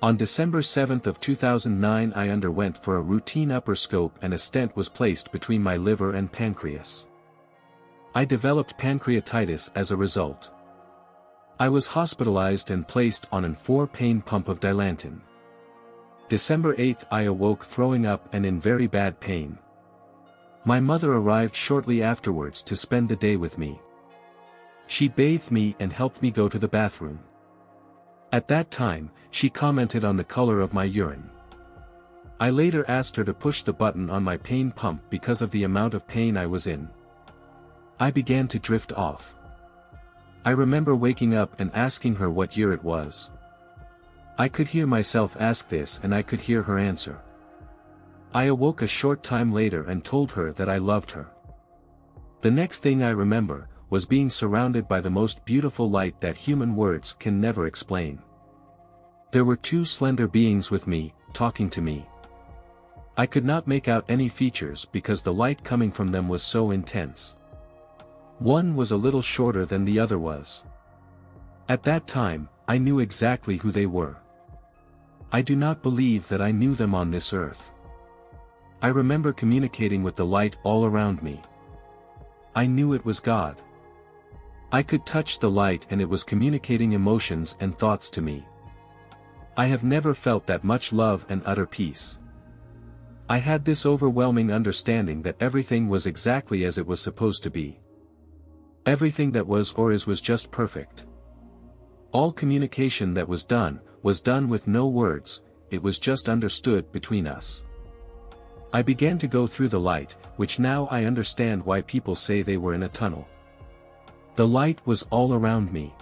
On December 7 of 2009 I underwent for a routine upper scope and a stent was placed between my liver and pancreas. I developed pancreatitis as a result. I was hospitalized and placed on an 4-pain pump of Dilantin. December 8 I awoke throwing up and in very bad pain. My mother arrived shortly afterwards to spend the day with me. She bathed me and helped me go to the bathroom. At that time, she commented on the color of my urine. I later asked her to push the button on my pain pump because of the amount of pain I was in. I began to drift off. I remember waking up and asking her what year it was. I could hear myself ask this and I could hear her answer. I awoke a short time later and told her that I loved her. The next thing I remember was being surrounded by the most beautiful light that human words can never explain. There were 2 slender beings with me, talking to me. I could not make out any features because the light coming from them was so intense. One was a little shorter than the other was. At that time, I knew exactly who they were. I do not believe that I knew them on this earth. I remember communicating with the light all around me. I knew it was God. I could touch the light and it was communicating emotions and thoughts to me. I have never felt that much love and utter peace. I had this overwhelming understanding that everything was exactly as it was supposed to be. Everything that was or is was just perfect. All communication that was done with no words, it was just understood between us. I began to go through the light, which now I understand why people say they were in a tunnel. The light was all around me.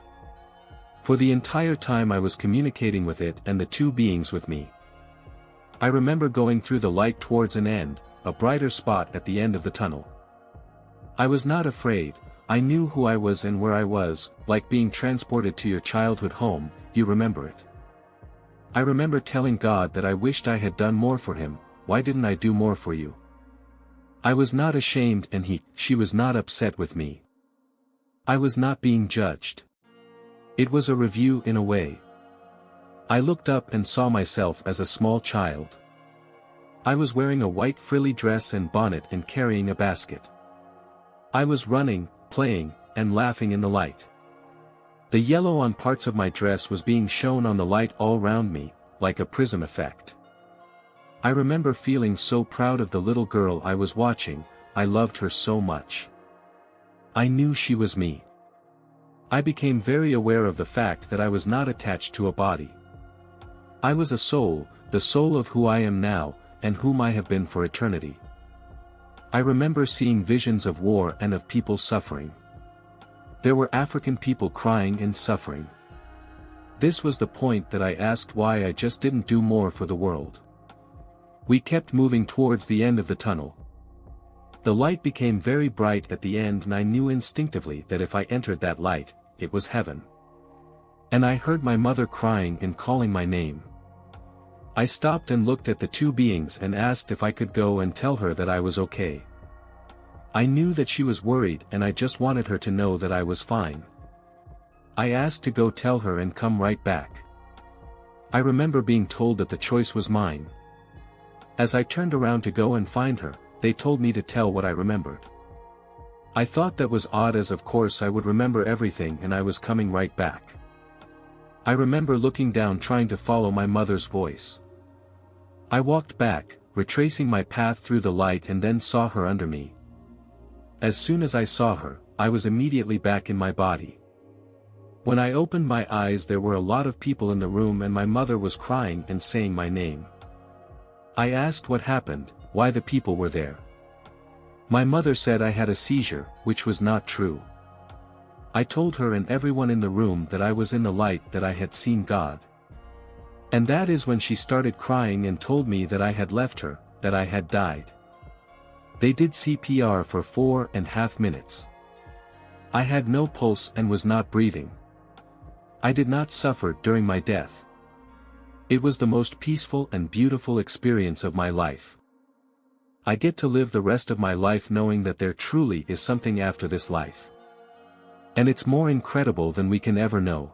For the entire time I was communicating with it and the 2 beings with me. I remember going through the light towards an end, a brighter spot at the end of the tunnel. I was not afraid, I knew who I was and where I was, like being transported to your childhood home, you remember it. I remember telling God that I wished I had done more for him. Why didn't I do more for you? I was not ashamed and she was not upset with me. I was not being judged. It was a review in a way. I looked up and saw myself as a small child. I was wearing a white frilly dress and bonnet and carrying a basket. I was running, playing, and laughing in the light. The yellow on parts of my dress was being shown on the light all round me, like a prism effect. I remember feeling so proud of the little girl I was watching, I loved her so much. I knew she was me. I became very aware of the fact that I was not attached to a body. I was a soul, the soul of who I am now, and whom I have been for eternity. I remember seeing visions of war and of people suffering. There were African people crying and suffering. This was the point that I asked why I just didn't do more for the world. We kept moving towards the end of the tunnel. The light became very bright at the end and I knew instinctively that if I entered that light, it was heaven. And I heard my mother crying and calling my name. I stopped and looked at the 2 beings and asked if I could go and tell her that I was okay. I knew that she was worried and I just wanted her to know that I was fine. I asked to go tell her and come right back. I remember being told that the choice was mine. As I turned around to go and find her, they told me to tell what I remembered. I thought that was odd as of course I would remember everything and I was coming right back. I remember looking down trying to follow my mother's voice. I walked back, retracing my path through the light and then saw her under me. As soon as I saw her, I was immediately back in my body. When I opened my eyes there were a lot of people in the room and my mother was crying and saying my name. I asked what happened, why the people were there. My mother said I had a seizure, which was not true. I told her and everyone in the room that I was in the light, that I had seen God. And that is when she started crying and told me that I had left her, that I had died. They did CPR for 4.5 minutes. I had no pulse and was not breathing. I did not suffer during my death. It was the most peaceful and beautiful experience of my life. I get to live the rest of my life knowing that there truly is something after this life. And it's more incredible than we can ever know.